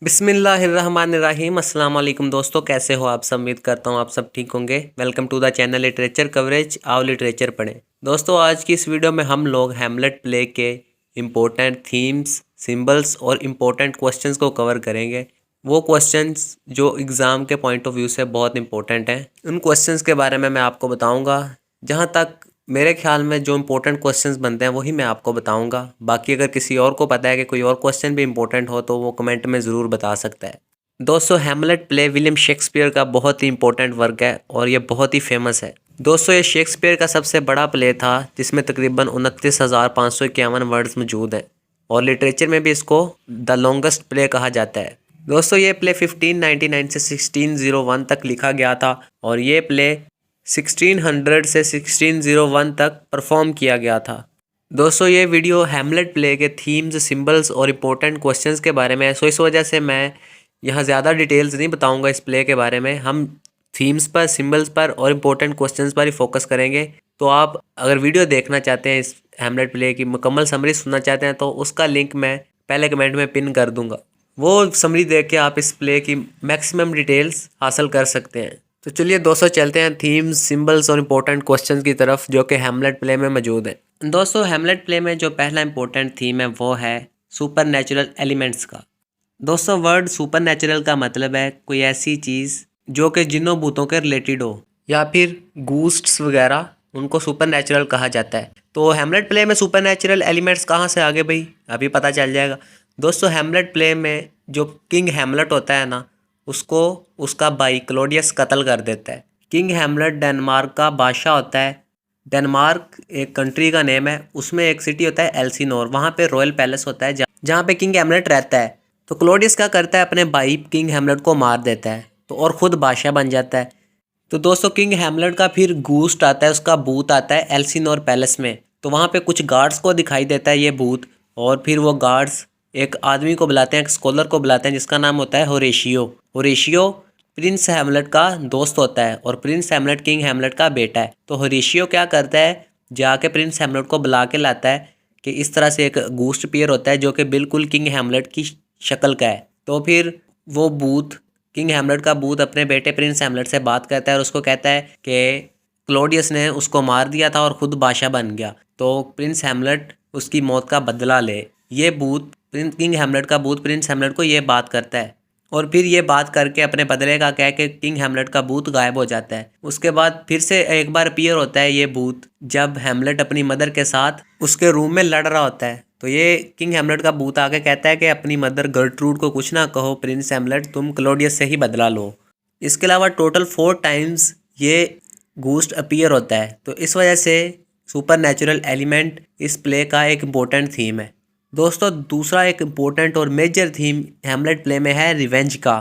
बिस्मिल्लाहिर्रहमानिर्रहीम। अस्सलाम वालेकुम दोस्तों, कैसे हो आप सब? उम्मीद करता हूँ आप सब ठीक होंगे। Welcome to the channel literature coverage. आओ लिटरेचर पढ़ें। दोस्तों, आज की इस वीडियो में हम लोग हैमलेट प्ले के इम्पोर्टेंट थीम्स, सिंबल्स और इम्पोर्टेंट क्वेश्चंस को कवर करेंगे। वो क्वेश्चंस जो एग्ज़ाम के पॉइंट ऑफ व्यू से बहुत इंपॉर्टेंट हैं, उन क्वेश्चंस के बारे में मैं आपको बताऊँगा। जहाँ तक मेरे ख्याल में जो इंपॉर्टेंट क्वेश्चंस बनते हैं वही मैं आपको बताऊंगा। बाकी अगर किसी और को पता है कि कोई और क्वेश्चन भी इंपॉर्टेंट हो तो वो कमेंट में ज़रूर बता सकता है। दोस्तों, हैमलेट प्ले विलियम शेक्सपियर का बहुत ही इंपॉर्टेंट वर्क है और ये बहुत ही फेमस है। दोस्तों, ये शेक्सपियर का सबसे बड़ा प्ले था जिसमें तकरीबन 29,551 वर्ड्स मौजूद हैं और लिटरेचर में भी इसको द लॉन्गेस्ट प्ले कहा जाता है। दोस्तों, ये प्ले 1599 से 1601 तक लिखा गया था और ये प्ले 1600 से 1601 तक परफॉर्म किया गया था। दोस्तों, ये वीडियो हैमलेट प्ले के थीम्स, सिंबल्स और इम्पोर्टेंट क्वेश्चंस के बारे में है, सो इस वजह से मैं यहाँ ज़्यादा डिटेल्स नहीं बताऊँगा इस प्ले के बारे में। हम थीम्स पर, सिंबल्स पर और इम्पोर्टेंट क्वेश्चंस पर ही फोकस करेंगे। तो आप अगर वीडियो देखना चाहते हैं, इस हैमलेट प्ले की मुकम्मल समरी सुनना चाहते हैं, तो उसका लिंक मैं पहले कमेंट में पिन कर दूँगा। वो समरी देख के आप इस प्ले की मैक्सिमम डिटेल्स हासिल कर सकते हैं। तो चलिए दोस्तों, चलते हैं थीम्स, सिंबल्स और इम्पोर्टेंट क्वेश्चंस की तरफ जो कि हैमलेट प्ले में मौजूद है। दोस्तों, हैमलेट प्ले में जो पहला इंपॉर्टेंट थीम है वो है सुपर नेचुरल एलिमेंट्स का। दोस्तों, वर्ड सुपर नेचुरल का मतलब है कोई ऐसी चीज़ जो कि जिन्नों भूतों के रिलेटेड हो या फिर घूस्ट्स वगैरह, उनको सुपर नेचुरल कहा जाता है। तो हैमलेट प्ले में सुपर नेचुरल एलिमेंट्स कहाँ से आगे भाई, अभी पता चल जाएगा। दोस्तों, हैमलेट प्ले में जो किंग हैमलेट होता है ना, उसको उसका भाई क्लोडियस कत्ल कर देता है। किंग हैमलेट डेनमार्क का बादशाह होता है। डेनमार्क एक कंट्री का नेम है, उसमें एक सिटी होता है एल्सिनोर, वहाँ पे रॉयल पैलेस होता है जहाँ पे किंग हैमलेट रहता है। तो क्लोडियस क्या करता है, अपने भाई किंग हैमलेट को मार देता है तो और ख़ुद बादशाह बन जाता है। तो दोस्तों, किंग हैमलेट का फिर घूस्ट आता है, उसका भूत आता है एल्सिनोर पैलेस में। तो वहाँ पे कुछ गार्ड्स को दिखाई देता है ये भूत, और फिर वो गार्ड्स एक आदमी को बुलाते हैं, एक स्कॉलर को बुलाते हैं जिसका नाम होता है होरेशियो। होरेशियो प्रिंस हैमलेट का दोस्त होता है और प्रिंस हैमलेट किंग हैमलेट का बेटा है। तो होरेशियो क्या करता है, जाके प्रिंस हैमलेट को बुला के लाता है कि इस तरह से एक घूस्ट पियर होता है जो कि बिल्कुल किंग हैमलेट की शक्ल का है। तो फिर वो भूत, किंग हैमलेट का भूत, अपने बेटे प्रिंस हैमलेट से बात करता है और उसको कहता है कि क्लोडियस ने उसको मार दिया था और ख़ुद बादशाह बन गया, तो प्रिंस हैमलेट उसकी मौत का बदला ले। ये भूत, किंग हैमलेट का भूत प्रिंस हैमलेट को ये बात करता है और फिर ये बात करके अपने बदले का कह के किंग हैमलेट का भूत गायब हो जाता है। उसके बाद फिर से एक बार अपीयर होता है ये भूत, जब हैमलेट अपनी मदर के साथ उसके रूम में लड़ रहा होता है। तो ये किंग हैमलेट का भूत आके कहता है कि अपनी मदर गर्ट्रूड को कुछ ना कहो प्रिंस हैमलेट, तुम क्लोडियस से ही बदला लो। इसके अलावा टोटल 4 टाइम्स ये घूस्ट अपीयर होता है। तो इस वजह से सुपर नेचुरल एलिमेंट इस प्ले का एक इम्पोर्टेंट थीम है। दोस्तों, दूसरा एक इम्पोर्टेंट और मेजर थीम हैमलेट प्ले में है रिवेंज का।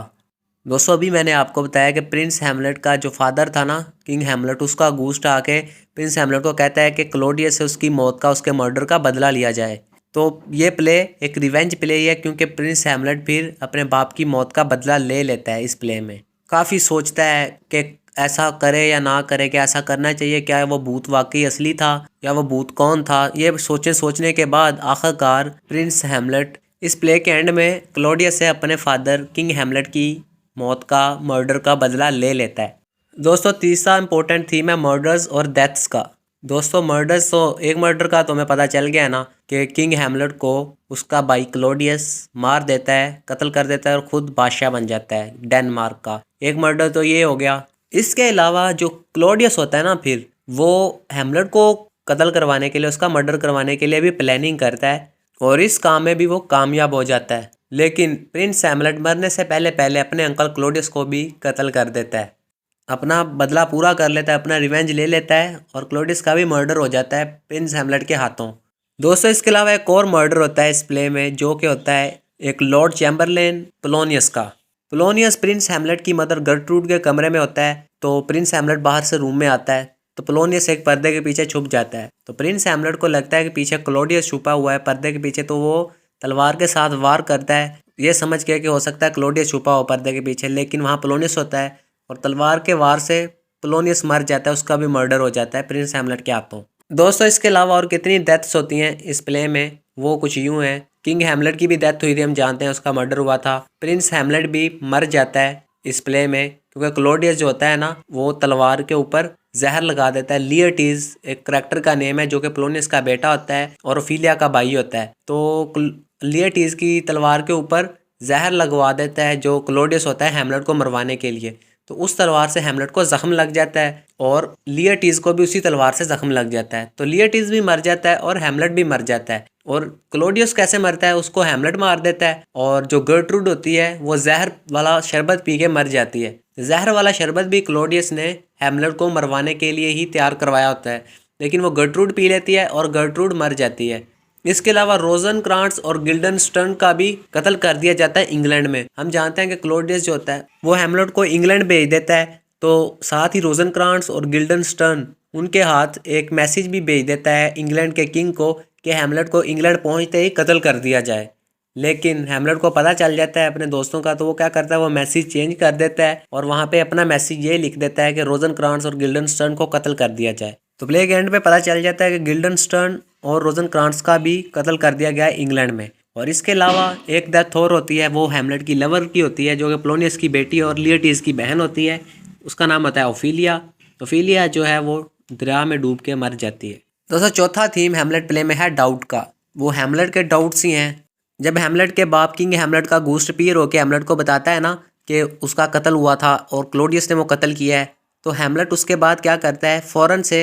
दोस्तों, अभी मैंने आपको बताया कि प्रिंस हैमलेट का जो फादर था ना, किंग हैमलेट, उसका घूस्ट आके प्रिंस हैमलेट को कहता है कि क्लोडियस से उसकी मौत का, उसके मर्डर का बदला लिया जाए। तो ये प्ले एक रिवेंज प्ले ही है क्योंकि प्रिंस हैमलेट फिर अपने बाप की मौत का बदला ले लेता है। इस प्ले में काफ़ी सोचता है कि ऐसा करे या ना करे, क्या ऐसा करना चाहिए, क्या वो भूत वाकई असली था या वो भूत कौन था। ये सोचने के बाद आखिरकार प्रिंस हैमलेट इस प्ले के एंड में क्लोडियस से अपने फादर किंग हैमलेट की मौत का, मर्डर का बदला ले लेता है। दोस्तों, तीसरा इंपॉर्टेंट थीम है मर्डर्स और डेथ्स का। दोस्तों, मर्डर्स, तो एक मर्डर का तो हमें पता चल गया है ना कि किंग हैमलेट को उसका भाई क्लोडियस मार देता है, कत्ल कर देता है और ख़ुद बादशाह बन जाता है डेनमार्क का। एक मर्डर तो ये हो गया। इसके अलावा जो क्लोडियस होता है ना, फिर वो हैमलेट को कत्ल करवाने के लिए, उसका मर्डर करवाने के लिए भी प्लानिंग करता है और इस काम में भी वो कामयाब हो जाता है। लेकिन प्रिंस हैमलेट मरने से पहले पहले अपने अंकल क्लोडियस को भी कत्ल कर देता है, अपना बदला पूरा कर लेता है, अपना रिवेंज ले लेता है और क्लोडियस का भी मर्डर हो जाता है प्रिंस हैमलेट के हाथों। दोस्तों, इसके अलावा एक और मर्डर होता है इस प्ले में जो कि होता है एक लॉर्ड चैम्बरलेन पोलोनियस का। पोलोनियस प्रिंस हैमलेट की मदर गर्ट्रूड के कमरे में होता है। तो प्रिंस हैमलेट बाहर से रूम में आता है तो पोलोनियस एक पर्दे के पीछे छुप जाता है। तो प्रिंस हैमलेट को लगता है कि पीछे क्लोडियस छुपा हुआ है पर्दे के पीछे, तो वो तलवार के साथ वार करता है, ये समझ के कि हो सकता है क्लोडियस छुपा हो पर्दे के पीछे, लेकिन वहाँ पोलोनियस होता है और तलवार के वार से पोलोनियस मर जाता है, उसका भी मर्डर हो जाता है प्रिंस हैमलेट के हाथों। दोस्तों, इसके अलावा और कितनी डेथ्स होती हैं इस प्ले में वो कुछ यूँ हैं किंग हैमलेट की भी डेथ हुई थी, हम जानते हैं उसका मर्डर हुआ था। प्रिंस हैमलेट भी मर जाता है इस प्ले में, क्योंकि क्लॉडियस जो होता है ना वो तलवार के ऊपर जहर लगा देता है। लिएटीज एक करैक्टर का नेम है जो कि पोलोनियस का बेटा होता है और ओफिलिया का भाई होता है। तो लिएटीज की तलवार के ऊपर जहर लगवा देता है जो क्लॉडियस होता है हैमलेट को मरवाने के लिए। तो उस तलवार से हैमलेट को जख्म लग जाता है और लिएटीज को भी उसी तलवार से जख्म लग जाता है। तो लिएटीज भी मर जाता है और हैमलेट भी मर जाता है। और क्लॉडियस कैसे मरता है, उसको हैमलेट मार देता है और जो गर्ट्रूड होती है वो जहर वाला शरबत पी के मर जाती है। जहर वाला शरबत भी क्लॉडियस ने हैमलेट को मरवाने के लिए ही तैयार करवाया होता है, लेकिन वो गर्ट्रूड पी लेती है और गर्ट्रूड मर जाती है। इसके अलावा रोजनक्रांट्स और गिल्डनस्टर्न का भी कत्ल कर दिया जाता है इंग्लैंड में। हम जानते हैं कि क्लॉडियस जो होता है वो हैमलेट को इंग्लैंड भेज देता है, तो साथ ही रोजनक्रांट्स और गिल्डनस्टर्न उनके हाथ एक मैसेज भी भेज देता है इंग्लैंड के किंग को कि हैमलेट को इंग्लैंड पहुंचते ही कत्ल कर दिया जाए। लेकिन हैमलेट को पता चल जाता है अपने दोस्तों का, तो वो क्या करता है, वो मैसेज चेंज कर देता है और वहाँ पे अपना मैसेज ये लिख देता है कि रोजनक्रांट्स और गिल्डनस्टर्न को कत्ल कर दिया जाए। तो प्ले के एंड पे पता चल जाता है कि गिल्डनस्टर्न और रोजनक्रांट्स का भी कत्ल कर दिया गया है इंग्लैंड में। और इसके अलावा एक डेथ और होती है, वो हैमलेट की लवर की होती है जो कि पोलोनियस की बेटी और लिएटीज की बहन होती है। उसका नाम होता है ओफिलिया। ओफिलिया जो है वो दरिया में डूब के मर जाती है। दोस्तों चौथा थीम हैमलेट प्ले में है डाउट का। वो हैमलेट के डाउट्स ही हैं। जब हैमलेट के बाप किंग हैमलेट का घोस्ट अपीयर होकर हैमलेट को बताता है ना कि उसका कत्ल हुआ था और क्लॉडियस ने वो कत्ल किया है, तो हैमलेट उसके बाद क्या करता है, फ़ौरन से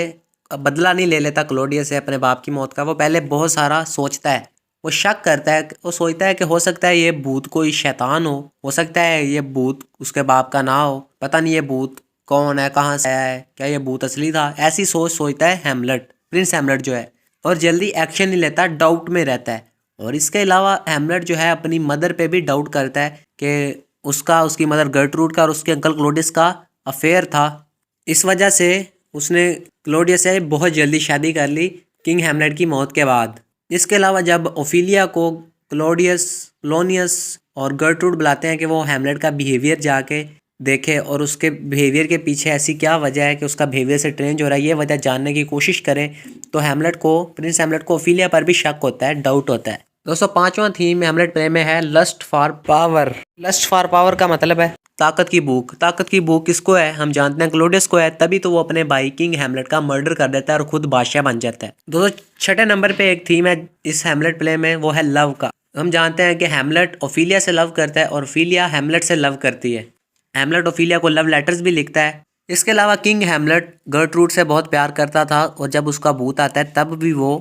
बदला नहीं ले लेता क्लॉडियस से अपने बाप की मौत का। वो पहले बहुत सारा सोचता है, वो शक करता है, वो सोचता है कि हो सकता है ये भूत कोई शैतान हो सकता है ये भूत उसके बाप का ना हो, पता नहीं ये भूत कौन है, कहाँ से आया है, क्या ये भूत असली था। ऐसी सोचता है हैमलेट, प्रिंस हैमलेट जो है, और जल्दी एक्शन नहीं लेता, डाउट में रहता है। और इसके अलावा हैमलेट जो है अपनी मदर पे भी डाउट करता है कि उसकी मदर गर्ट्रूड का और उसके अंकल क्लॉडियस का अफेयर था। इस वजह से उसने क्लॉडियस से बहुत जल्दी शादी कर ली किंग हैमलेट की मौत के बाद। इसके अलावा जब ओफिलिया को क्लॉडियस, पोलोनियस और गर्ट्रूड बुलाते हैं कि वो हैमलेट का बिहेवियर जाके देखे और उसके बिहेवियर के पीछे ऐसी क्या वजह है कि उसका बिहेवियर से चेंज हो रहा है, ये वजह जानने की कोशिश करें, तो प्रिंस हैमलेट को ओफिलिया पर भी शक होता है, डाउट होता है। दोस्तों पांचवा थीम हैमलेट प्ले में है lust for power. Lust for power का मतलब है ताकत की भूख। ताकत की भूख किसको है, हम जानते हैं क्लॉडियस को है, तभी तो वो अपने भाई किंग हैमलेट का मर्डर कर देता है और खुद बादशाह बन जाता है। दोस्तों छठे नंबर पे एक थीम है इस हैमलेट प्ले में, वो है लव का। हम जानते हैं कि हैमलेट ओफिलिया से लव करता है और ओफिलिया हैमलेट से लव करती है। हैमलेट ओफिलिया को लव लेटर्स भी लिखता है। इसके अलावा किंग हैमलेट गर्ट्रूड से बहुत प्यार करता था और जब उसका भूत आता है तब भी वो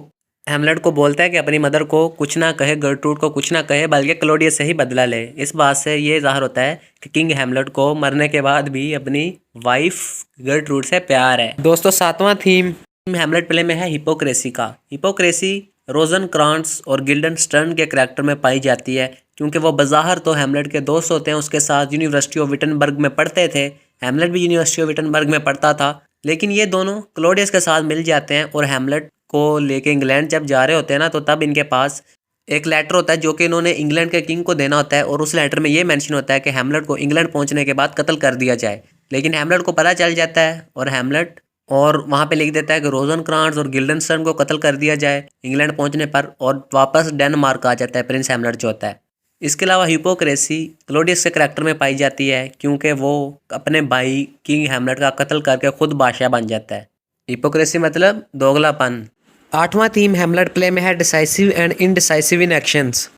हैमलेट को बोलता है कि अपनी मदर को कुछ ना कहे, गर्ट्रूड को कुछ ना कहे, बल्कि क्लॉडियस से ही बदला ले। इस बात से ये ज़ाहिर होता है कि किंग हैमलेट को मरने के बाद भी अपनी वाइफ गर्ट्रूड से प्यार है। दोस्तों सातवां थीम हैमलेट प्ले में है हिपोक्रेसी का। हिपोक्रेसी रोजनक्रांट्स और गिल्डनस्टर्न के करैक्टर में पाई जाती है, क्योंकि वो बज़ाहिर तो हैमलेट के दोस्त होते हैं, उसके साथ यूनिवर्सिटी ऑफ विटनबर्ग में पढ़ते थे, हैमलेट भी यूनिवर्सिटी ऑफ विटनबर्ग में पढ़ता था। लेकिन ये दोनों क्लॉडियस के साथ मिल जाते हैं और हैमलेट को लेके इंग्लैंड जब जा रहे होते हैं ना, तो तब इनके पास एक लेटर होता है जो कि इन्होंने इंग्लैंड के किंग को देना होता है और उस लेटर में ये मेंशन होता है कि हैमलेट को इंग्लैंड पहुंचने के बाद कत्ल कर दिया जाए। लेकिन हैमलेट को पता चल जाता है और वहाँ पे लिख देता है कि रोजनक्रांट्स और गिल्डनस्टर्न को कत्ल कर दिया जाए इंग्लैंड पहुंचने पर, और वापस डेनमार्क आ जाता है प्रिंस हैमलेट जो होता है। इसके अलावा हिपोक्रेसी क्लॉडियस के करैक्टर में पाई जाती है, क्योंकि वो अपने भाई किंग हैमलेट का कत्ल करके खुद बादशाह बन जाता है। हिपोक्रेसी मतलब दोगलापन। आठवां थीम हैमलेट प्ले में है decisive and indecisive in actions.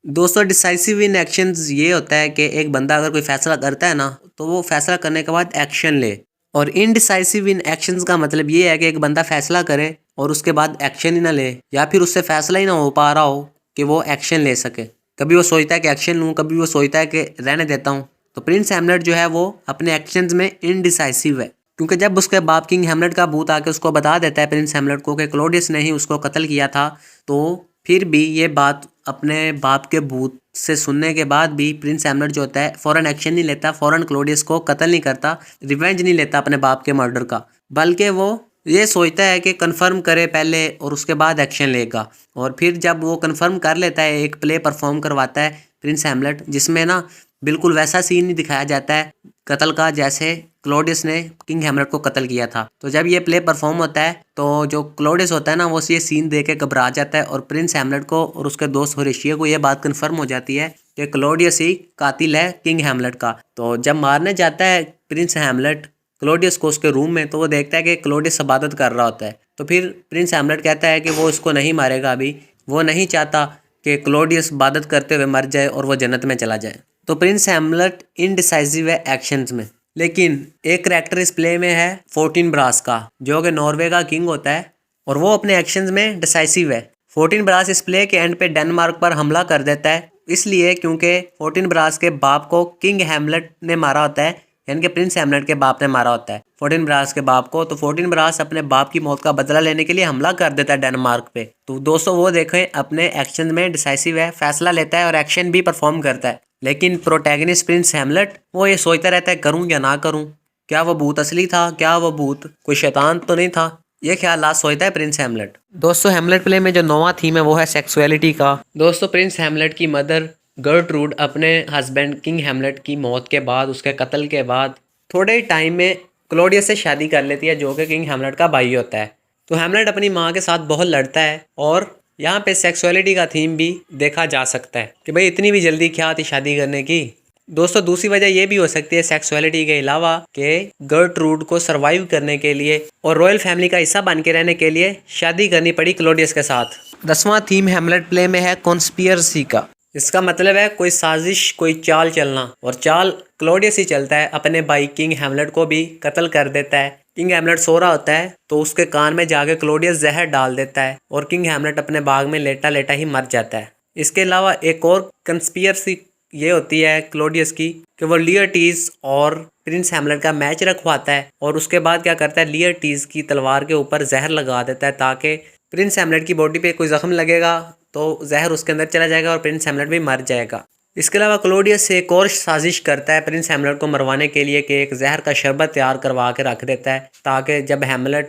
दोस्तों डिसाइसिव इन एक्शंस ये होता है कि एक बंदा अगर कोई फैसला करता है ना, तो वो फैसला करने के बाद एक्शन ले। और इनडिसाइसिव इन एक्शंस का मतलब ये है कि एक बंदा फैसला करे और उसके बाद एक्शन ही ना ले, या फिर उससे फैसला ही ना हो पा रहा हो कि वो एक्शन ले सके। कभी वो सोचता है कि एक्शन लूँ, कभी वो सोचता है कि रहने देता हूँ। तो प्रिंस हैमलेट जो है वो अपने एक्शंस में इनडिसाइसिव है, क्योंकि जब उसके बाप किंग हैमलेट का भूत आके उसको बता देता है प्रिंस हैमलेट को कि क्लॉडियस ने ही उसको कत्ल किया था, तो फिर भी ये बात अपने बाप के भूत से सुनने के बाद भी प्रिंस हैमलेट जो होता है फ़ौरन एक्शन नहीं लेता, फ़ौरन क्लॉडियस को कत्ल नहीं करता, रिवेंज नहीं लेता अपने बाप के मर्डर का, बल्कि वो ये सोचता है कि कन्फर्म करे पहले और उसके बाद एक्शन लेगा। और फिर जब वो कन्फर्म कर लेता है, एक प्ले परफॉर्म करवाता है प्रिंस हैमलेट, जिसमें ना बिल्कुल वैसा सीन नहीं दिखाया जाता है कत्ल का, जैसे क्लोडियस ने किंग हेमलेट को कत्ल किया था। तो जब ये प्ले परफॉर्म होता है तो जो क्लोडियस होता है ना, वो ये सीन देख के घबरा जाता है और प्रिंस हेमलेट को और उसके दोस्त होरेशियो को ये बात कन्फर्म हो जाती है कि क्लोडियस ही कातिल है किंग हेमलेट का। तो जब मारने जाता है प्रिंस हेमलेट क्लोडियस को उसके रूम में, तो वो देखता है कि क्लोडियस इबादत कर रहा होता है। तो फिर प्रिंस हेमलेट कहता है कि वो उसको नहीं मारेगा, अभी वो नहीं चाहता कि क्लोडियस इबादत करते हुए मर जाए और वो जन्नत में चला जाए। तो प्रिंस हेमलेट इनडिसाइसिव है एक्शंस में। लेकिन एक करैक्टर इस प्ले में है फोर्टिन ब्रास का, जो कि नॉर्वे का किंग होता है और वो अपने एक्शंस में डिसाइसिव है। फोर्टिन ब्रास इस प्ले के एंड पे डेनमार्क पर हमला कर देता है, इसलिए क्योंकि फोर्टिन ब्रास के बाप को किंग हेमलेट ने मारा होता है, यानी कि प्रिंस हेमलेट के बाप ने मारा होता है फोर्टिन ब्रास के बाप को। तो फोर्टिन ब्रास अपने बाप की मौत का बदला लेने के लिए हमला कर देता है डेनमार्क पे। तो दोस्तों वो देखें अपने एक्शन में डिसाइसिव है, फैसला लेता है और एक्शन भी परफॉर्म करता है। लेकिन प्रोटैगनिस्ट प्रिंस हेमलेट वो ये सोचता रहता है करूं या ना करूं, क्या वो भूत असली था, क्या वो भूत कोई शैतान तो नहीं था, ये ख्याल सोचता है प्रिंस हेमलेट। दोस्तों हेमलेट प्ले में जो नौवां थीम है वो है सेक्सुअलिटी का। दोस्तों प्रिंस हेमलेट की मदर गर्टरूड अपने हस्बैंड किंग हेमलेट की मौत के बाद, उसके कत्ल के बाद थोड़े ही टाइम में क्लोडियस से शादी कर लेती है, जो कि किंग हेमलेट का भाई होता है। तो हेमलेट अपनी माँ के साथ बहुत लड़ता है और यहाँ पे सेक्सुअलिटी का थीम भी देखा जा सकता है कि भाई इतनी भी जल्दी क्या थी शादी करने की। दोस्तों दूसरी वजह ये भी हो सकती है सेक्सुअलिटी के अलावा कि गर्टरूड को सरवाइव करने के लिए और रॉयल फैमिली का हिस्सा बन के रहने के लिए शादी करनी पड़ी क्लोडियस के साथ। 10वां थीम हेमलेट प्ले में है कॉन्स्पिरेसी का। इसका मतलब है कोई साजिश, कोई चाल चलना, और चाल क्लोडियस ही चलता है, अपने भाई किंग हेमलेट को भी कत्ल कर देता है। किंग हेमलेट सो रहा होता है तो उसके कान में जाके क्लोडियस जहर डाल देता है और किंग हेमलेट अपने बाग में लेटा लेटा ही मर जाता है। इसके अलावा एक और कंस्पिरेसी ये होती है क्लोडियस की कि वो लियर्टीज और प्रिंस हेमलेट का मैच रखवाता है और उसके बाद क्या करता है, लियर्टीज की तलवार के ऊपर जहर लगा देता है ताकि प्रिंस हेमलेट की बॉडी पे कोई जख्म लगेगा तो जहर उसके अंदर चला जाएगा और प्रिंस हेमलेट भी मर जाएगा। इसके अलावा क्लोडियस एक और साजिश करता है प्रिंस हेमलेट को मरवाने के लिए कि एक जहर का शरबत तैयार करवा के रख देता है ताकि जब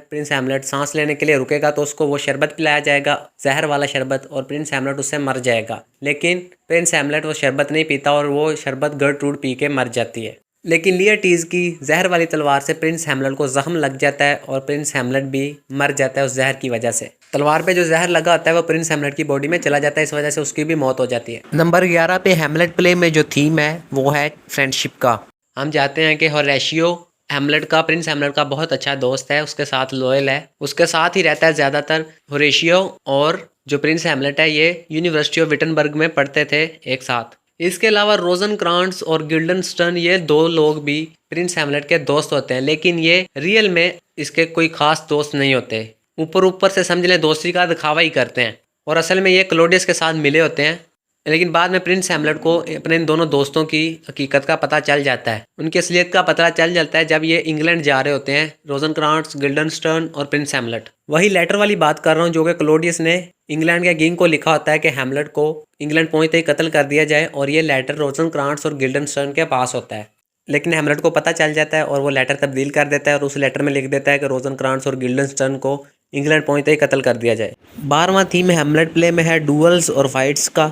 प्रिंस हेमलेट सांस लेने के लिए रुकेगा तो उसको वो शरबत पिलाया जाएगा, जहर वाला शरबत, और प्रिंस हेमलेट उससे मर जाएगा। लेकिन प्रिंस हेमलेट वो शरबत नहीं पीता और वो शरबत गर्टरूड पी के मर जाती है। लेकिन लियर्टीज की जहर वाली तलवार से प्रिंस हेमलेट को जख्म लग जाता है और प्रिंस हेमलेट भी मर जाता है उस जहर की वजह से। तलवार पे जो जहर लगा होता है वो प्रिंस हेमलेट की बॉडी में चला जाता है, इस वजह से उसकी भी मौत हो जाती है। नंबर 11 पे हेमलेट प्ले में जो थीम है वो है फ्रेंडशिप का। हम चाहते हैं कि होरेशियो हेमलेट का, प्रिंस हेमलेट का बहुत अच्छा दोस्त है, उसके साथ लॉयल है, उसके साथ ही रहता है ज़्यादातर। होरेशियो और जो प्रिंस हेमलेट है ये यूनिवर्सिटी ऑफ विटनबर्ग में पढ़ते थे एक साथ। इसके अलावा रोजनक्रांट्स और गिल्डनस्टर्न ये दो लोग भी प्रिंस हेमलेट के दोस्त होते हैं, लेकिन ये रियल में इसके कोई खास दोस्त नहीं होते, ऊपर ऊपर से समझ लें दोस्ती का दिखावा ही करते हैं और असल में ये क्लोडियस के साथ मिले होते हैं। लेकिन बाद में प्रिंस हेमलेट को अपने इन दोनों दोस्तों की हकीकत का पता चल जाता है, उनकी असलियत का पता चल जाता है जब ये इंग्लैंड जा रहे होते हैं, रोजनक्रांट्स, गिल्डनस्टर्न और प्रिंस हेमलेट। वही लेटर वाली बात कर रहा हूँ जो कि क्लोडियस ने इंग्लैंड के किंग को लिखा होता है कि हेमलेट को इंग्लैंड पहुंचते ही कत्ल कर दिया जाए, और ये लेटर रोजनक्रांट्स और गिल्डनस्टर्न के पास होता है। लेकिन हेमलेट को पता चल जाता है और वो लेटर तब्दील कर देता है और उस लेटर में लिख देता है कि रोजनक्रांट्स और गिल्डनस्टर्न को इंग्लैंड पहुंचते ही कत्ल कर दिया जाए। 12वां थीम हेमलेट प्ले में है डुअल्स और फाइट्स का।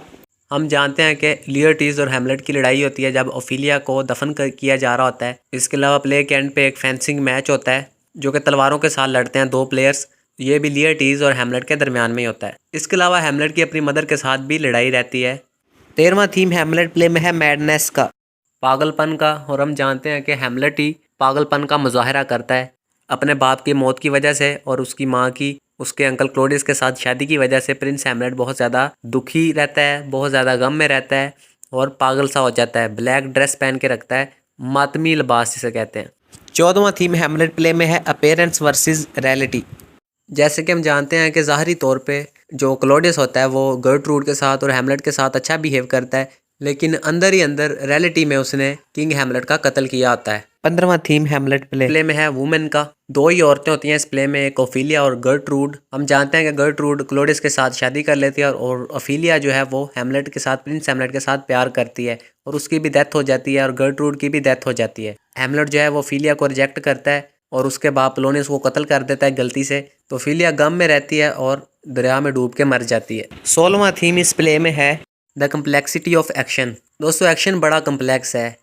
हम जानते हैं कि लियर्टीज और हेमलेट की लड़ाई होती है जब ओफिलिया को दफन किया जा रहा होता है। इसके अलावा प्ले के एंड पे एक फेंसिंग मैच होता है जो कि तलवारों के साथ लड़ते हैं दो प्लेयर्स, ये भी लियर्टीज और हेमलेट के दरमियान में ही होता है। इसके अलावा हेमलेट की अपनी मदर के साथ भी लड़ाई रहती है। 13वां थीम हेमलेट प्ले में है मैडनेस का, पागलपन का, और हम जानते हैं कि हेमलेट ही पागलपन का मुजाहरा करता है अपने बाप की मौत की वजह से और उसकी माँ की उसके अंकल क्लोडियस के साथ शादी की वजह से। प्रिंस हेमलेट बहुत ज़्यादा दुखी रहता है, बहुत ज़्यादा गम में रहता है और पागल सा हो जाता है, ब्लैक ड्रेस पहन के रखता है, मातमी लिबास जिसे कहते हैं। 14वां थीम हेमलेट प्ले में है अपीयरेंस वर्सेस रियलिटी। जैसे कि हम जानते हैं कि ज़ाहरी तौर पे जो क्लोडियस होता है वो गर्टरूड के साथ और हेमलेट के साथ अच्छा बिहेव करता है, लेकिन अंदर ही अंदर रियलिटी में उसने किंग हेमलेट का कत्ल किया होता है। 15वां थीम हेमलेट प्ले में है वुमेन का। दो ही औरतें होती हैं इस प्ले में, एक ओफिलिया और गर्टरूड। हम जानते हैं कि गर्टरूड क्लोडियस के साथ शादी कर लेती है और ओफिलिया जो है वो हेमलेट के साथ, प्रिंस हेमलेट के साथ प्यार करती है और उसकी भी डेथ हो जाती है और गर्टरूड की भी डेथ हो जाती है। हेमलेट जो है वो ओफिलिया को रिजेक्ट करता है और उसके बाप पोलोनियस को कत्ल कर देता है गलती से, तो ओफिलिया गम में रहती है और दरिया में डूब के मर जाती है। 16वां थीम इस प्ले में है द कम्प्लेक्सिटी ऑफ एक्शन। दोस्तों एक्शन बड़ा कम्प्लेक्स है,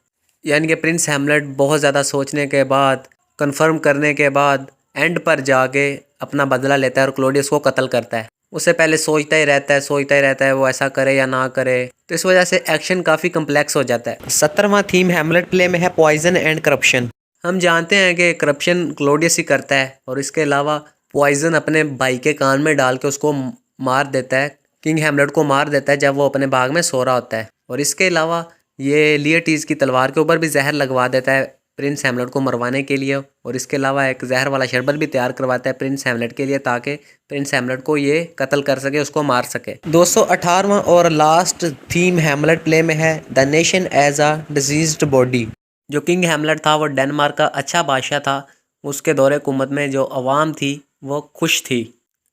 यानी कि प्रिंस हैमलेट बहुत ज़्यादा सोचने के बाद, कंफर्म करने के बाद एंड पर जाके अपना बदला लेता है और क्लोडियस को कत्ल करता है। उससे पहले सोचता ही रहता है वो ऐसा करे या ना करे। तो इस वजह से एक्शन काफ़ी कम्प्लेक्स हो जाता है। 17वां थीम हैमलेट प्ले में है पॉइजन एंड करप्शन। हम जानते हैं कि करप्शन क्लोडियस ही करता है और इसके अलावा पॉइजन अपने भाई के कान में डाल के उसको मार देता है, किंग हैमलेट को मार देता है जब वो अपने बाग में सो रहा होता है। और इसके अलावा ये लिएटीज की तलवार के ऊपर भी जहर लगवा देता है प्रिंस हैमलेट को मरवाने के लिए। और इसके अलावा एक जहर वाला शरबत भी तैयार करवाता है प्रिंस हैमलेट के लिए ताकि प्रिंस हैमलेट को ये कत्ल कर सके, उसको मार सके। 218वां और लास्ट थीम हैमलेट प्ले में है the nation as a diseased body. जो किंग हैमलेट था वो डेनमार्क का अच्छा बादशाह था। उसके दौरे हुकूमत में जो अवाम थी वो खुश थी,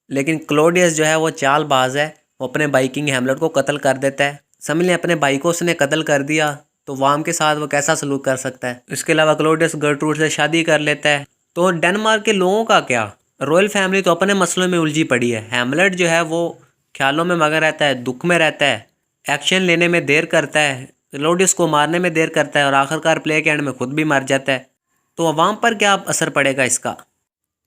लेकिन क्लोडियस जो है वो चालबाज है। वो अपने भाई किंग हैमलेट को कत्ल कर देता है। समझ लें अपने भाई को उसने कत्ल कर दिया तो वाम के साथ वो कैसा सलूक कर सकता है। इसके अलावा क्लोडियस गर्ट्रूड से शादी कर लेता है। तो डेनमार्क के लोगों का क्या, रॉयल फैमिली तो अपने मसलों में उलझी पड़ी है। हैमलेट जो है वो ख्यालों में मगन रहता है, दुख में रहता है, एक्शन लेने में देर करता है, क्लोडियस को मारने में देर करता है और आखिरकार प्ले के एंड में खुद भी मर जाता है। तो अवाम पर क्या असर पड़ेगा इसका।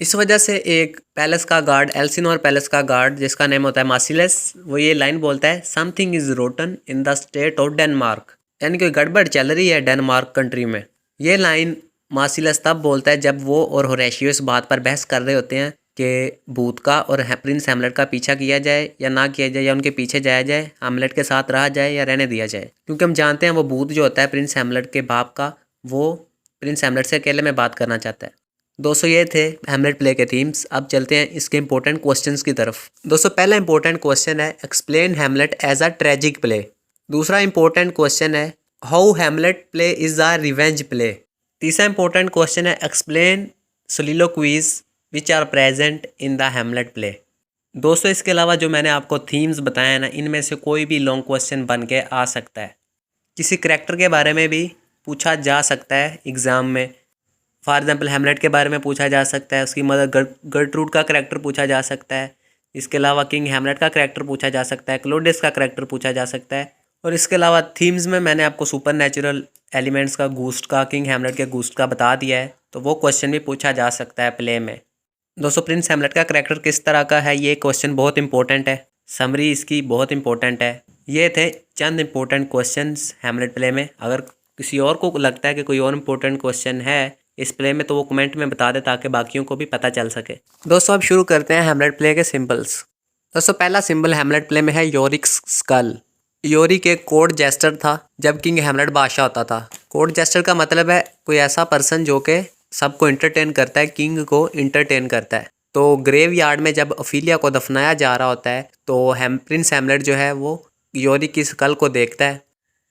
इस वजह से एक पैलेस का गार्ड, एल्सिनोर पैलेस का गार्ड जिसका नेम होता है मार्सिलस, वो ये लाइन बोलता है something is rotten in the state of Denmark, यानी कि गड़बड़ चल रही है डेनमार्क कंट्री में। ये लाइन मार्सिलस तब बोलता है जब वो और होरेशियो इस बात पर बहस कर रहे होते हैं कि भूत का और प्रिंस हैमलेट का पीछा किया जाए या ना किया जाए, या उनके पीछे जाया जाए, हैमलेट के साथ रहा जाए या रहने दिया जाए। क्योंकि हम जानते हैं वो भूत जो होता है प्रिंस हैमलेट के बाप का, वो प्रिंस हैमलेट से अकेले में बात करना चाहता है। दोस्तों ये थे हैमलेट प्ले के थीम्स। अब चलते हैं इसके इंपॉर्टेंट क्वेश्चंस की तरफ। दोस्तों पहला इंपॉर्टेंट क्वेश्चन है explain Hamlet as a tragic play. दूसरा इंपॉर्टेंट क्वेश्चन है how Hamlet play is a revenge play. तीसरा इंपॉर्टेंट क्वेश्चन है explain soliloquies which are present in the Hamlet play. दोस्तों इसके अलावा जो मैंने आपको थीम्स बताए हैं ना, इनमें से कोई भी लॉन्ग क्वेश्चन बन के आ सकता है। किसी करैक्टर के बारे में भी पूछा जा सकता है एग्ज़ाम में। फॉर एग्जाम्पल हैमलेट के बारे में पूछा जा सकता है, उसकी मदर गर्ट्रूड का करैक्टर पूछा जा सकता है। इसके अलावा किंग हैमलेट का करैक्टर पूछा जा सकता है, क्लोडियस का करैक्टर पूछा जा सकता है। और इसके अलावा थीम्स में मैंने आपको सुपर नेचुरल एलिमेंट्स का, गूस्ट का, किंग हैमलेट के गूस्ट का बता दिया है, तो वो क्वेश्चन भी पूछा जा सकता है प्ले में। दोस्तों प्रिंस हैमलेट का करैक्टर किस तरह का है, ये क्वेश्चन बहुत इंपॉर्टेंट है, समरी इसकी बहुत इंपॉर्टेंट है। ये थे चंद इंपॉर्टेंट क्वेश्चंस हैमलेट प्ले में। अगर किसी और को लगता है कि कोई और इंपॉर्टेंट क्वेश्चन है इस प्ले में तो वो कमेंट में बता दे ताकि बाकियों को भी पता चल सके। दोस्तों अब शुरू करते हैं हैमलेट प्ले के सिंबल्स। दोस्तों पहला सिंबल हैमलेट प्ले में है योरिक स्कल। योरिक एक कोर्ट जेस्टर था जब किंग हैमलेट बादशाह होता था। कोर्ट जेस्टर का मतलब है कोई ऐसा पर्सन जो कि सबको इंटरटेन करता है, किंग को इंटरटेन करता है। तो ग्रेव यार्ड में जब ओफिलिया को दफनाया जा रहा होता है तो प्रिंस हैमलेट जो है वो योरिक की स्कल को देखता है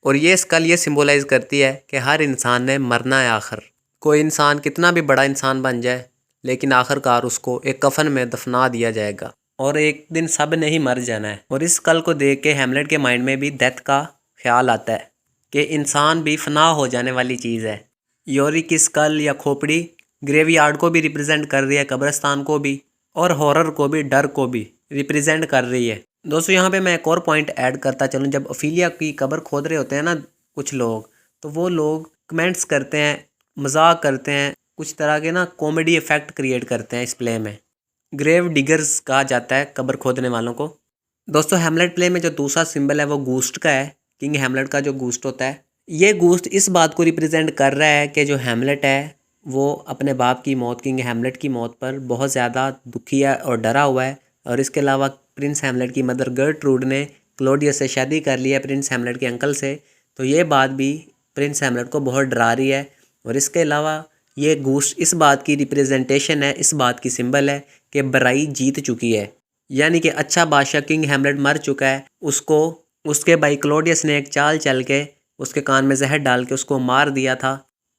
और ये स्कल ये सिम्बोलाइज करती है कि हर इंसान ने मरना है आखिर। कोई इंसान कितना भी बड़ा इंसान बन जाए लेकिन आखिरकार उसको एक कफन में दफना दिया जाएगा और एक दिन सब ने ही मर जाना है। और इस कल को देख के हैमलेट के माइंड में भी डेथ का ख्याल आता है कि इंसान भी फना हो जाने वाली चीज़ है। योरी की स्कल या खोपड़ी ग्रेवयार्ड को भी रिप्रेजेंट कर रही है, कब्रिस्तान को भी, और हॉरर को भी, डर को भी रिप्रेजेंट कर रही है। दोस्तों यहाँ पे मैं एक और पॉइंट ऐड करता चलूँ, जब ओफिलिया की कब्र खोद रहे होते हैं ना कुछ लोग, तो वो लोग कमेंट्स करते हैं, मजाक करते हैं, कुछ तरह के ना कॉमेडी इफेक्ट क्रिएट करते हैं इस प्ले में। ग्रेव डिगर्स कहा जाता है कब्र खोदने वालों को। दोस्तों हैमलेट प्ले में जो दूसरा सिंबल है वो गूस्ट का है। किंग हैमलेट का जो गूस्ट होता है, ये गूस्ट इस बात को रिप्रेजेंट कर रहा है कि जो हैमलेट है वो अपने बाप की मौत, किंग हैमलेट की मौत पर बहुत ज़्यादा दुखी है और डरा हुआ है। और इसके अलावा प्रिंस हैमलेट की मदर गर्ट्रूड ने क्लोडियस से शादी कर ली है, प्रिंस हैमलेट के अंकल से, तो ये बात भी प्रिंस हैमलेट को बहुत डरा रही है। और इसके अलावा ये गूस्ट इस बात की रिप्रेजेंटेशन है, इस बात की सिंबल है कि बुराई जीत चुकी है, यानी कि अच्छा बादशाह किंग हैमलेट मर चुका है। उसको उसके भाई क्लोडियस ने एक चाल चल के उसके कान में जहर डाल के उसको मार दिया था।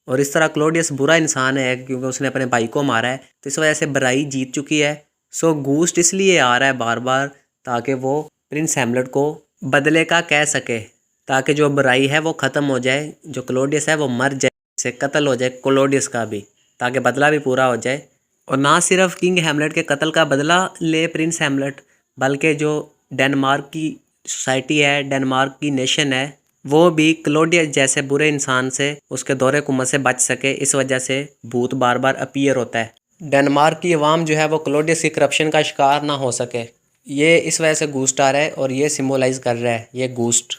और इस तरह क्लोडियस बुरा इंसान है क्योंकि उसने अपने भाई को मारा है, तो इस वजह से बुराई जीत चुकी है। सो गूस्ट इसलिए आ रहा है बार बार ताकि वो प्रिंस हैमलेट को बदले का कह सके, ताकि जो बुराई है वो ख़त्म हो जाए, जो क्लोडियस है वो मर जाए, से कत्ल हो जाए क्लोडियस का भी, ताकि बदला भी पूरा हो जाए। और ना सिर्फ किंग हैमलेट के कत्ल का बदला ले प्रिंस हैमलेट, बल्कि जो डेनमार्क की सोसाइटी है, डेनमार्क की नेशन है, वो भी क्लोडियस जैसे बुरे इंसान से, उसके दौरे कुमत से बच सके। इस वजह से भूत बार बार अपीयर होता है। डेनमार्क की आवाम जो है वो क्लोडियस की करप्शन का शिकार ना हो सके, ये इस वजह से घूस्ट आ रहा है और ये सिम्बोलाइज कर रहा है ये घूस्ट।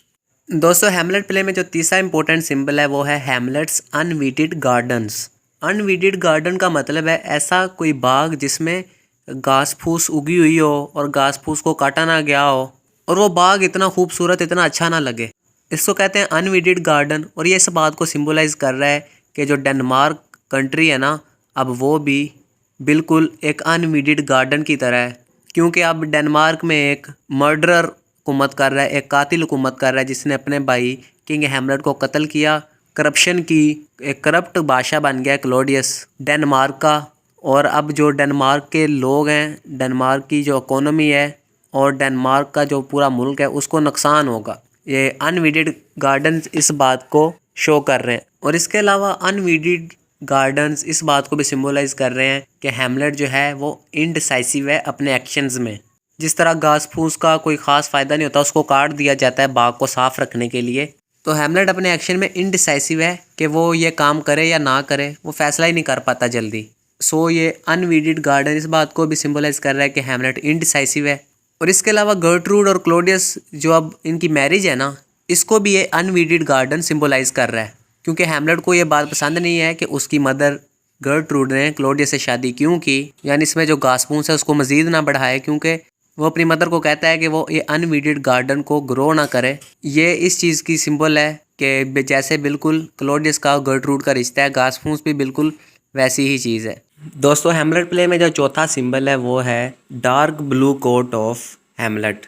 दोस्तों हैमलेट प्ले में जो तीसरा इंपॉर्टेंट सिंबल है वो है हैमलेट्स अनवीडेड गार्डन्स। अनवीडेड गार्डन का मतलब है ऐसा कोई बाग जिसमें घास फूस उगी हुई हो और घास फूस को काटा ना गया हो और वो बाग इतना खूबसूरत, इतना अच्छा ना लगे। इसको कहते हैं अनवीडेड गार्डन। और ये इस बात को सिंबलाइज कर रहा है कि जो डेनमार्क कंट्री है ना, अब वो भी बिल्कुल एक अनवीडेड गार्डन की तरह है। क्योंकि अब डेनमार्क में एक मर्डरर हुकूमत कर रहा है, एक कातिल हुकूमत कर रहा है जिसने अपने भाई किंग हैमलेट को कत्ल किया, करप्शन की, एक करप्ट बादशाह बन गया क्लोडियस डेनमार्क का। और अब जो डेनमार्क के लोग हैं, डेनमार्क की जो इकोनॉमी है और डेनमार्क का जो पूरा मुल्क है उसको नुकसान होगा। ये अनवीडेड गार्डन्स इस बात को शो कर रहे हैं। और इसके अलावा अनवीडेड गार्डन्स इस बात को भी सिम्बोलाइज कर रहे हैं कि हैमलेट जो है वो इनडिसाइसिव है अपने एक्शंस में। जिस तरह घास फूस का कोई ख़ास फ़ायदा नहीं होता, उसको काट दिया जाता है बाग को साफ़ रखने के लिए, तो हैमलेट अपने एक्शन में इनडिसाइसिव है कि वो ये काम करे या ना करे, वो फैसला ही नहीं कर पाता जल्दी। सो ये अनवीडेड गार्डन इस बात को भी सिम्बोलाइज कर रहा है कि हैमलेट इनडिसाइसिव है। और इसके अलावा गर्ट्रूड और क्लोडियस जो अब इनकी मैरिज है ना, इसको भी ये अनवीडेड गार्डन सिम्बोलाइज कर रहा है। क्योंकि हैमलेट को ये बात पसंद नहीं है कि उसकी मदर गर्ट्रूड ने क्लोडियस से शादी क्यों की, यानी इसमें जो घास फूस है उसको मज़ीद ना बढ़ाए, क्योंकि वो अपनी मदर को कहता है कि वो ये अनवीडेड गार्डन को ग्रो ना करे। ये इस चीज़ की सिंबल है कि जैसे बिल्कुल क्लोडियस का गर्ट्रूड का रिश्ता है, घास फूस भी बिल्कुल वैसी ही चीज़ है। दोस्तों हैमलेट प्ले में जो चौथा सिंबल है वो है dark blue coat of Hamlet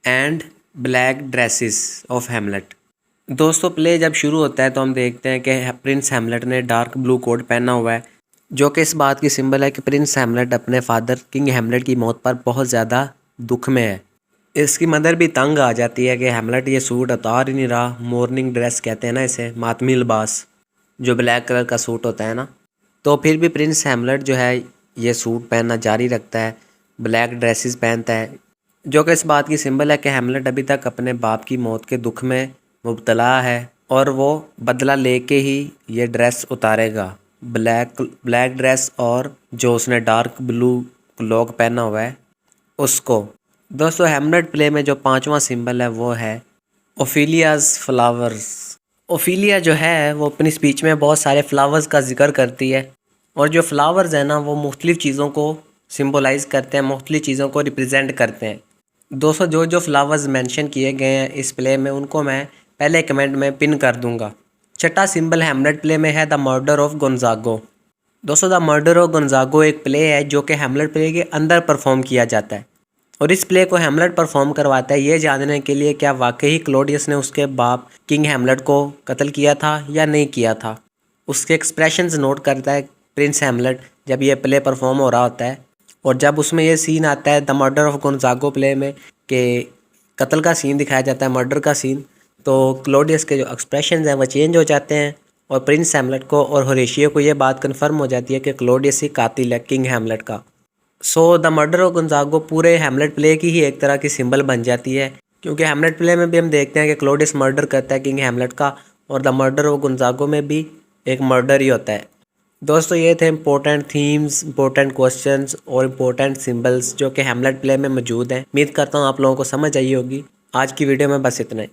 and black dresses of Hamlet. दोस्तों प्ले जब शुरू होता है तो हम देखते हैं कि प्रिंस हैमलेट ने डार्क ब्लू कोट पहना हुआ है, जो कि इस बात की सिंबल है कि प्रिंस हैमलेट अपने फादर किंग हैमलेट की मौत पर बहुत ज़्यादा दुख में है। इसकी मदर भी तंग आ जाती है कि हैमलेट ये सूट उतार ही नहीं रहा, मॉर्निंग ड्रेस कहते हैं ना इसे, मातमी लिबास, जो ब्लैक कलर का सूट होता है ना। तो फिर भी प्रिंस हैमलेट जो है ये सूट पहनना जारी रखता है, ब्लैक ड्रेसेस पहनता है, जो कि इस बात की सिंबल है कि हैमलेट अभी तक अपने बाप की मौत के दुख में मुब्तला है और वो बदला लेके ही ये ड्रेस उतारेगा, ब्लैक ड्रेस और जो उसने डार्क ब्लू क्लॉक पहना हुआ है उसको। दोस्तों हैमलेट प्ले में जो पांचवा सिंबल है वो है ओफिलियाज़ फ्लावर्स। ओफिलिया जो है वो अपनी स्पीच में बहुत सारे फ्लावर्स का जिक्र करती है और जो फ्लावर्स हैं ना वो मुख्तलिफ़ चीज़ों को सिंबलाइज़ करते हैं, मुख्तलिफ़ चीज़ों को रिप्रेजेंट करते हैं। दोस्तों जो जो फ्लावर्स मेंशन किए गए हैं इस प्ले में उनको मैं पहले कमेंट में पिन कर दूंगा। छठा सिंबल हैमलेट प्ले में है द मर्डर ऑफ गोंजागो। दोस्तों द मर्डर ऑफ गोंजागो एक प्ले है जो कि हैमलेट प्ले के अंदर परफॉर्म किया जाता है और इस प्ले को हैमलेट परफॉर्म करवाता है ये जानने के लिए क्या वाकई ही क्लोडियस ने उसके बाप किंग हैमलेट को कत्ल किया था या नहीं किया था। उसके एक्सप्रेशंस नोट करता है प्रिंस हैमलेट जब ये प्ले परफॉर्म हो रहा होता है। और जब उसमें ये सीन आता है द मर्डर ऑफ गोंजागो प्ले में कि कत्ल का सीन दिखाया जाता है, मर्डर का सीन, तो क्लोडियस के जो एक्सप्रेशंस हैं वो चेंज हो जाते हैं और प्रिंस हैमलेट को और होरेशियो को ये बात कन्फर्म हो जाती है कि क्लोडियस ही कातिल है किंग हैमलेट का। सो द मर्डर ऑफ गोंजागो पूरे हैमलेट प्ले की ही एक तरह की सिंबल बन जाती है, क्योंकि हैमलेट प्ले में भी हम देखते हैं कि क्लोडियस मर्डर करता है किंग हैमलेट का और द मर्डर ऑफ गोंजागो में भी एक मर्डर ही होता है। दोस्तों ये थे इंपॉर्टेंट थीम्स, इंपॉर्टेंट क्वेश्चंस और इंपॉर्टेंट सिंबल्स जो कि हैमलेट प्ले में मौजूद हैं। उम्मीद करता हूँ आप लोगों को समझ आई होगी। आज की वीडियो में बस इतना ही।